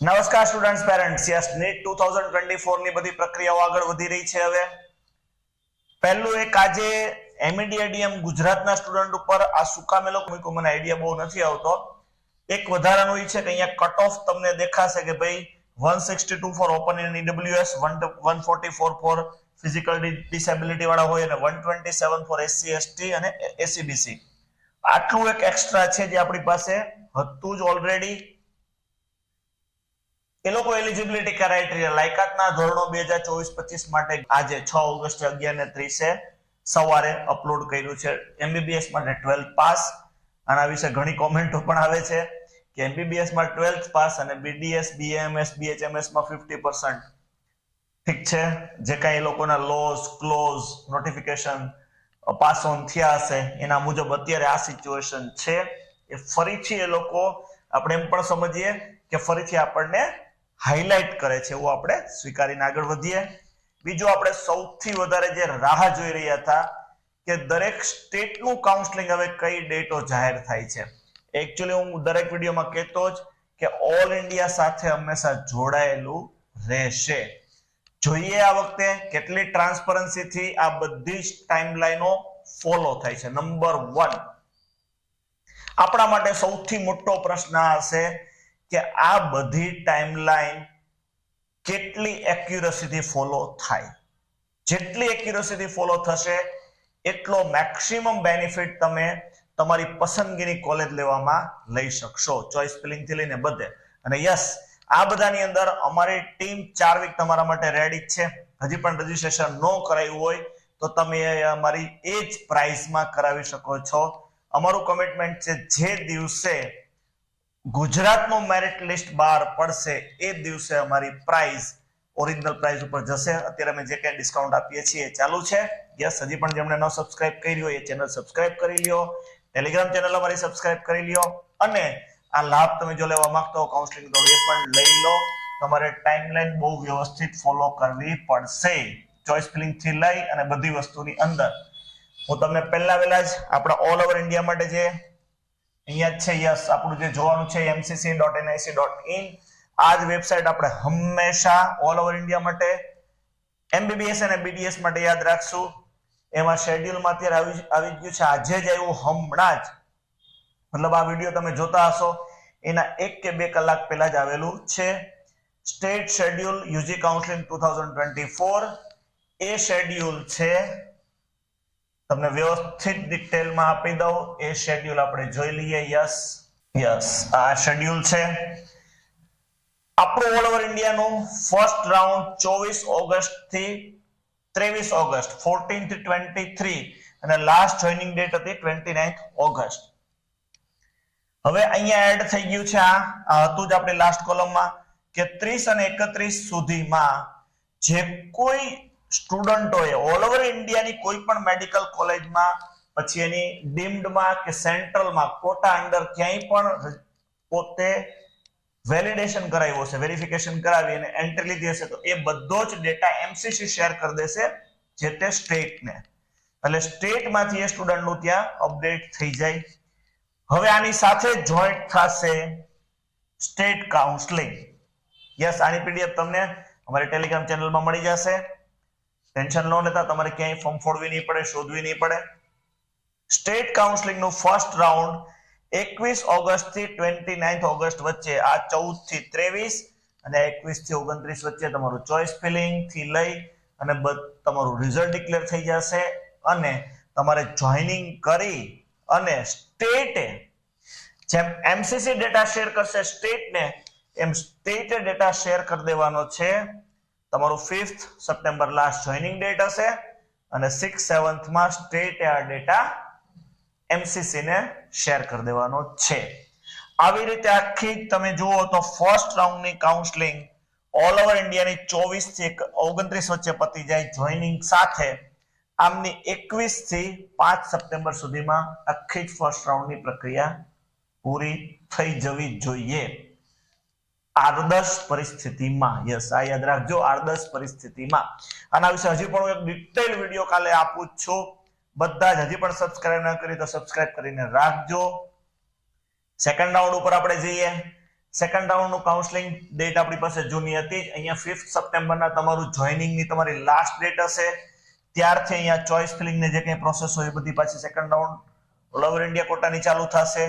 નમસ્કાર students parents yes NEET 2024 ની બધી પ્રક્રિયાઓ આગળ વધી રહી છે. હવે પહેલું એક આજે એમઈડીએડીએમ ગુજરાતના સ્ટુડન્ટ ઉપર આ સુકામેલો મૂક્યો, મને આઈડિયા બહુ નથી આવતો. એક વધારાનું એ છે કે અહીંયા કટ ઓફ તમને દેખાશે કે ભાઈ 162 for open in EWS, 144 for physical disability વાળા હોય અને 127 ફોર એસસી એસટી અને એસીબીસી. આટલું એક એક્સ્ટ્રા છે જે આપણી પાસે હતું જ ઓલરેડી. એ લોકો એલિજિબિલિટી ક્રાઇટેરિયા લાયકાતના ધોરણો 2024-25 માટે આજે 6 ઓગસ્ટ 11:30 સવારે અપલોડ કર્યું છે. એમબીબીએસ માટે 12th પાસ. આના વિશે ઘણી કોમેન્ટો પણ આવે છે કે એમબીબીએસ માં 12th પાસ અને બીડીએસ, બીએમએસ, બીએચએમએસ માં 50%. ઠીક છે, જે કાંઈ એ લોકોના laws, clause, notification pass on થયા હશે એના મુજબ અત્યારે આ સિચ્યુએશન છે. એ ફરીથી એ લોકો આપણે એમ પણ સમજીએ કે ફરીથી આપણને હાઇલાઇટ કરે છે, એવું આપણે સ્વીકારીને આગળ વધીએ. બીજું, આપણે સૌથી વધારે જે રાહ જોઈ રહ્યા હતા કે દરેક સ્ટેટનું કાઉન્સેલિંગ હવે કઈ ડેટો જાહેર થાય છે. એકચ્યુઅલી હું દરેક વિડીયોમાં કહેતો જ કે ઓલ ઇન્ડિયા સાથે હંમેશા જોડાયેલું રહેશે. જોઈએ આ વખતે કેટલી ટ્રાન્સપરન્સીથી આ બધી જ ટાઈમલાઈનો ફોલો થાય છે. નંબર 1, આપણા માટે સૌથી મોટો પ્રશ્ન હશે કે આ બધી ટાઈમલાઈન કેટલી એક્યુરસીથી ફોલો થાય. જેટલી એક્યુરસીથી ફોલો થશે એટલો મેક્સિમમ બેનિફિટ તમે તમારી પસંદગીની કોલેજ લેવામાં લઈ શકશો, ચોઇસ ફિલિંગ થી લઈને બધે. અને યસ, આ બધાની અંદર અમારી ટીમ 4 વીક તમારા માટે રેડી છે. હજી પણ રજીસ્ટ્રેશન ન કરાયું હોય તો તમે અમારી એ જ પ્રાઇસમાં કરાવી શકો છો. અમારું કમિટમેન્ટ છે જે દિવસે ગુજરાતનું મેરિટ લિસ્ટ બહાર પડશે એ દિવસે અમારી પ્રાઇસ ઓરિજિનલ પ્રાઇસ ઉપર જશે. અત્યારે અમે જે કંઈ ડિસ્કાઉન્ટ આપીએ છીએ ચાલુ છે. યસ, હજી પણ જેમણે ન સબસ્ક્રાઇબ કરી હોય એ ચેનલ સબસ્ક્રાઇબ કરી લ્યો, ટેલિગ્રામ ચેનલ અમારી સબસ્ક્રાઇબ કરી લ્યો અને આ લાભ તમે જો લેવા માંગતો હો કાઉન્સેલિંગ તો એ પણ લઈ લો. તમારે ટાઈમલાઈન બહુ વ્યવસ્થિત ફોલો કરવી પડશે, ચોઇસ ફિલિંગ થી લઈ અને બધી વસ્તુની અંદર. હું તમને પહેલા વહેલા જ આપણા ઓલ ઓવર ઇન્ડિયા માટે જે અહીંયા છે, યસ, આપણું જે જોવાનું છે mcc.nic.in, આ જ વેબસાઇટ આપણે હંમેશા ઓલ ઓવર ઇન્ડિયા માટે એમબીબીએસ અને બીડીએસ માટે યાદ રાખશું. એમાં શેડ્યુલમાં અત્યારે આવી ગયું છે, આજે જ આવ્યું હમણાં જ, મતલબ આ વિડીયો તમે જોતા હશો એના 1 કે 2 કલાક પહેલા જ આવેલું છે. સ્ટેટ શેડ્યુલ યુજી કાઉન્સેલિંગ 2024, એ શેડ્યુલ છે તમને વ્યવસ્થિત ડિટેલમાં આપી દઉં. એ શેડ્યુલ આપણે જોઈ લઈએ. યસ, આ શેડ્યુલ છે આપણું ઓલ ઓવર ઇન્ડિયાનું. ફર્સ્ટ રાઉન્ડ 24 ઓગસ્ટ થી 23 ઓગસ્ટ, 14 થી 23, અને લાસ્ટ જોઈનિંગ ડેટ હતી 29 ઓગસ્ટ. હવે અહીંયા એડ થઈ ગયું છે, આ હતું જ આપણી લાસ્ટ કોલમમાં કે 30 અને 31 સુધીમાં જે કોઈ સ્ટુડન્ટોએ ઓલ ઓવર ઇન્ડિયાની કોઈ પણ મેડિકલ કોલેજમાં, પછી એની ડીમ્ડમાં કે સેન્ટ્રલમાં કોટા અંડર ક્યાંય પણ પોતે વેલિડેશન કરાવ્યું હશે, વેરિફિકેશન કરાવી અને એન્ટ્રી લીધી હશે તો એ બધો જ ડેટા એમસીસી શેર કરી દેશે જે તે સ્ટેટને. એટલે સ્ટેટમાંથી એ સ્ટુડન્ટનું ત્યાં અપડેટ થઈ જાય. હવે આની સાથે જોઈન્ટ થશે સ્ટેટ કાઉન્સેલિંગ. યસ, આની પીડીએફ તમને અમારી ટેલિગ્રામ ચેનલમાં મળી જશે. ટેન્શન ન લેતા, તમારે ક્યાંય ફોર્મ ફોડવી નહીં પડે, શોધવી નહીં પડે. સ્ટેટ કાઉન્સેલિંગ નું ફર્સ્ટ રાઉન્ડ 21 ઓગસ્ટ થી 29 ઓગસ્ટ વચ્ચે, આ 14 થી 23 અને 21 થી 29 વચ્ચે તમારું ચોઇસ ફિલિંગ થી લઈ અને તમારું રિઝલ્ટ ડિક્લેર થઈ જશે. અને તમારે જોઈનિંગ કરી અને સ્ટેટે જેમ એમસીસી ડેટા શેર કરશે સ્ટેટને, એમ સ્ટેટે ડેટા શેર કરી દેવાનો છે. તમારું 5th September last joining date હશે અને 6th 7th માં સ્ટેટે આ ડેટા એમસીસી ને શેર કરી દેવાનો છે. આવી રીતે આખી તમે જુઓ તો ફર્સ્ટ રાઉન્ડની કાઉન્સેલિંગ ઓલ ઓવર ઇન્ડિયાની 24 થી 29 વચ્ચે પતી જાય જોઈનિંગ સાથે. આમની 21 થી 5 સપ્ટેમ્બર સુધીમાં આખી જ ફર્સ્ટ રાઉન્ડની પ્રક્રિયા પૂરી થઈ જવી જોઈએ આદર્શ પરિસ્થિતિમાં. યસ, આ યાદ રાખજો, આદર્શ પરિસ્થિતિમાં. આના વિશે હજી પણ એક ડિટેલ વિડીયો કાલે આપું છું. બધા જ હજી પણ સબસ્ક્રાઇબ ન કરી તો સબસ્ક્રાઇબ કરીને રાખજો. સેકન્ડ રાઉન્ડ ઉપર આપણે જઈએ. સેકન્ડ રાઉન્ડ નું કાઉન્સેલિંગ ડેટ આપણી પાસે જૂની હતી જ. અહીંયા 5th સપ્ટેમ્બરના તમારું જોઈનિંગ ની તમારી લાસ્ટ ડેટ હશે. ત્યારથી અહીંયા ચોઇસ ફિલિંગ ની જે કંઈ પ્રોસેસ હોય એ બધી પાછી second round all over India કોટાની ચાલુ થશે.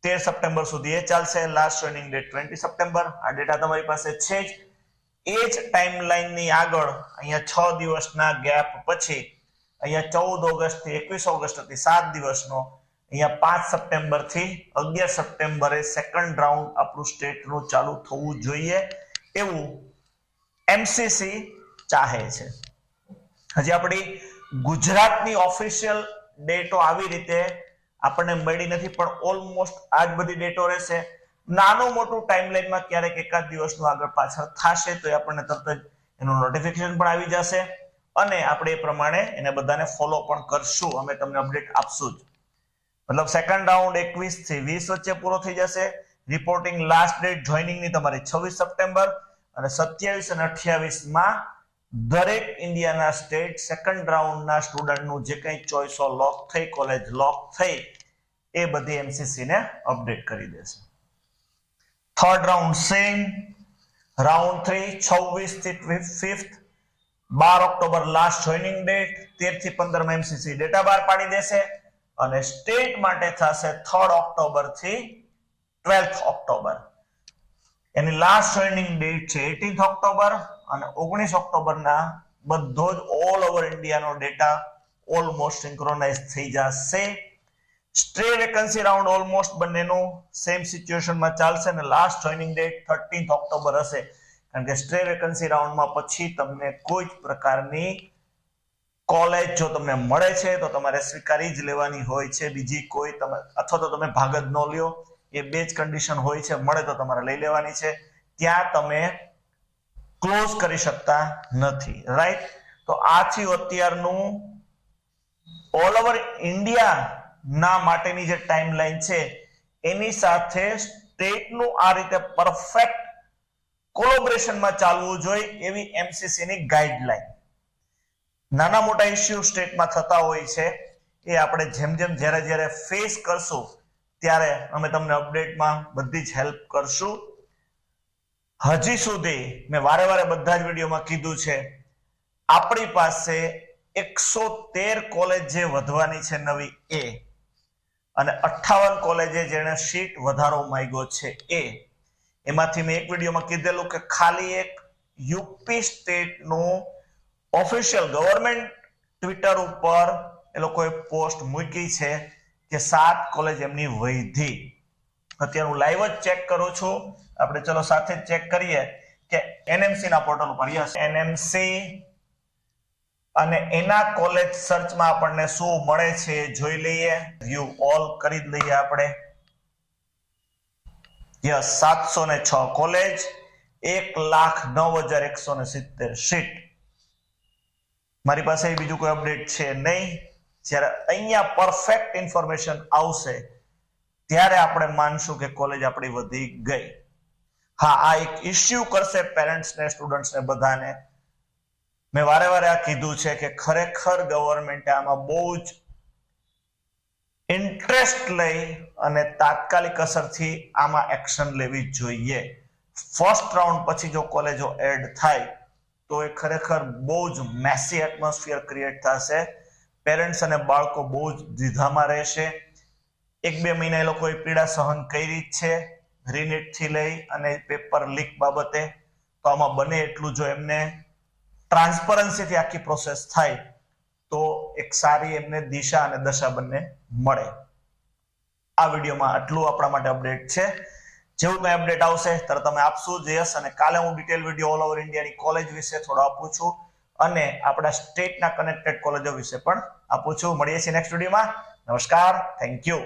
13 સપ્ટેમ્બર સુધી એ ચાલશે. Last joining date 20 September. આ ડેટા તમારી પાસે છે જ. એ જ ટાઈમલાઈન ની આગળ અહીંયા 6 દિવસના ગેપ પછી અહીંયા 14 ઓગસ્ટ થી 21 ઓગસ્ટ હતી 7 દિવસનો. અહીંયા 5 સપ્ટેમ્બર થી 11 સપ્ટેમ્બરે સેકન્ડ રાઉન્ડ આપણું સ્ટેટ નું ચાલુ થવું જોઈએ એવું એમસીસી ચાહે છે. હજી આપણી ગુજરાતની ઓફિશિયલ ડેટો આવી રીતે આપણને મળી નથી, પણ ઓલમોસ્ટ આ જ બધી ડેટો રહેશે. નાનું મોટું ટાઈમલાઈનમાં ક્યારેક એકાદ દિવસનું આગળ પાછળ થશે તો આપણને તરત જ એનું નોટિફિકેશન પણ આવી જશે અને આપણે એ પ્રમાણે એને બધાને ફોલો પણ કરશું. અમે તમને અપડેટ આપશું જ. મતલબ સેકન્ડ રાઉન્ડ 21 થી 20 વચ્ચે પૂરો થઈ જશે. રિપોર્ટિંગ લાસ્ટ ડેટ જોઈનિંગ ની તમારી 26 સપ્ટેમ્બર અને 27 અને 28 માં દરેક ઇન્ડિયાના સ્ટેટ સેકન્ડ રાઉન્ડના સ્ટુડન્ટનું જે કંઈ ચોઇસો લોક થઈ, કોલેજ લોક થઈ, એ બધી એમસીસી ને અપડેટ કરી દેશે. Third round same. રાઉન્ડ 3 26 થી 5th 12 October last joining date. 13 થી 15 માં એમસીસી ડેટા બહાર પાડી દેશે અને સ્ટેટ માટે થશે 3rd ઓક્ટોબર થી 12th ઓક્ટોબર. એની લાસ્ટ જોઈનિંગ ડેટ છે 18th ઓક્ટોબર અને 19 ઓક્ટોબરના બધો જ ઓલ ઓવર ઇન્ડિયાનો ડેટા ઓલમોસ્ટ સિંક્રોનાઇઝ થઈ જશે. સ્ટ્રે વેકન્સી રાઉન્ડ ઓલમોસ્ટ બંનેનું સેમ સિચ્યુએશનમાં ચાલશે અને last joining date 13th October હશે, કારણ કે સ્ટ્રે વેકન્સી રાઉન્ડમાં પછી તમને કોઈ જ પ્રકારની કોલેજ જો તમને મળે છે તો તમારે સ્વીકારી જ લેવાની હોય છે. બીજી કોઈ તમે અથવા તો તમે ભાગ જ ન લ્યો, એ બે જ કન્ડિશન હોય છે. મળે તો તમારે લઈ લેવાની છે, ત્યાં તમે ક્લોઝ કરી શકતા નથી. રાઈટ? તો આ થયું અત્યારનું ઓલ ઓવર ઇન્ડિયા ના માટેની જે ટાઈમલાઈન છે એની સાથે સ્ટેટનું આ રીતે પરફેક્ટ કોલેબોરેશનમાં ચાલવું જોઈએ એવી એમસીસી ની ગાઈડલાઈન. નાના મોટા ઇશ્યુ સ્ટેટમાં થતા હોય છે એ આપણે જેમ જેમ જ્યારે ફેસ કરશું ત્યારે અમે તમને અપડેટમાં બધી જ હેલ્પ કરશું. હજી સુધી મેં વારે બધા જ વિડીયોમાં કીધું છે, આપણી પાસે 113 કોલેજ જે વધવાની છે નવી એ અને 58 કોલેજે જેને સીટ વધારો માંગ્યો છે એ. એમાંથી મેં એક વિડીયોમાં કીધેલું કે ખાલી એક યુપી સ્ટેટનું ઓફિશિયલ ગવર્મેન્ટ ટ્વિટર ઉપર એ લોકોએ પોસ્ટ મૂકી છે કે 7 કોલેજ એમની વૈધી. અત્યારે હું લાઈવ જ ચેક કરું છું. આપણે ચલો સાથે જ ચેક કરીએ કે એનએમસી ના પોર્ટલ ઉપર યસ એનએમસી અને એના કોલેજ સર્ચમાં આપણને શું મળે છે જોઈ લઈએ. વ્યૂ ઓલ કરી જ લઈએ આપણે. Yes 706 college, 1,09,170 seat. મારી પાસે બીજું કોઈ અપડેટ છે નહીં. જ્યારે અહીંયા પરફેક્ટ ઇન્ફોર્મેશન આવશે ત્યારે આપણે માનશું કે કોલેજ આપણી વધી ગઈ. હા, આ એક ઇશ્યુ કરશે પેરેન્ટ્સ ને સ્ટુડન્ટ્સ ને બધાને. મેં વારે આ કીધું છે કે ખરેખર ગવર્મેન્ટે આમાં બહુ જ ઇન્ટરેસ્ટ લઈ અને તાત્કાલિક અસરથી આમાં એક્શન લેવી જોઈએ. ફર્સ્ટ રાઉન્ડ પછી જો કોલેજો એડ થાય તો એ ખરેખર બહુ જ મેસી એટમોસ્ફિયર ક્રિએટ થશે. પેરેન્ટ્સ અને બાળકો બહુ જ દ્વિધામાં રહેશે. 1-2 મહિના એ લોકોએ પીડા સહન કરી જ છે રીનીટ થી લઈ અને પેપર લીક બાબતે. તો આમાં બને એટલું જો એમને ટ્રાન્સપરન્સીથી આખી પ્રોસેસ થાય તો એક સારી એમને દિશા અને દશા બંને મળે. આ વિડીયોમાં આટલું આપણા માટે અપડેટ છે. જેવું કંઈ અપડેટ આવશે તરત તમે આપશું જ. યસ, અને કાલે હું ડિટેલ વિડીયો ઓલ ઓવર ઇન્ડિયાની કોલેજ વિશે થોડો આપું છું અને આપણા સ્ટેટના કનેક્ટેડ કોલેજો વિશે પણ આપું છું. મળીએ છીએ નેક્સ્ટ વિડીયોમાં. નમસ્કાર, થેન્ક યુ.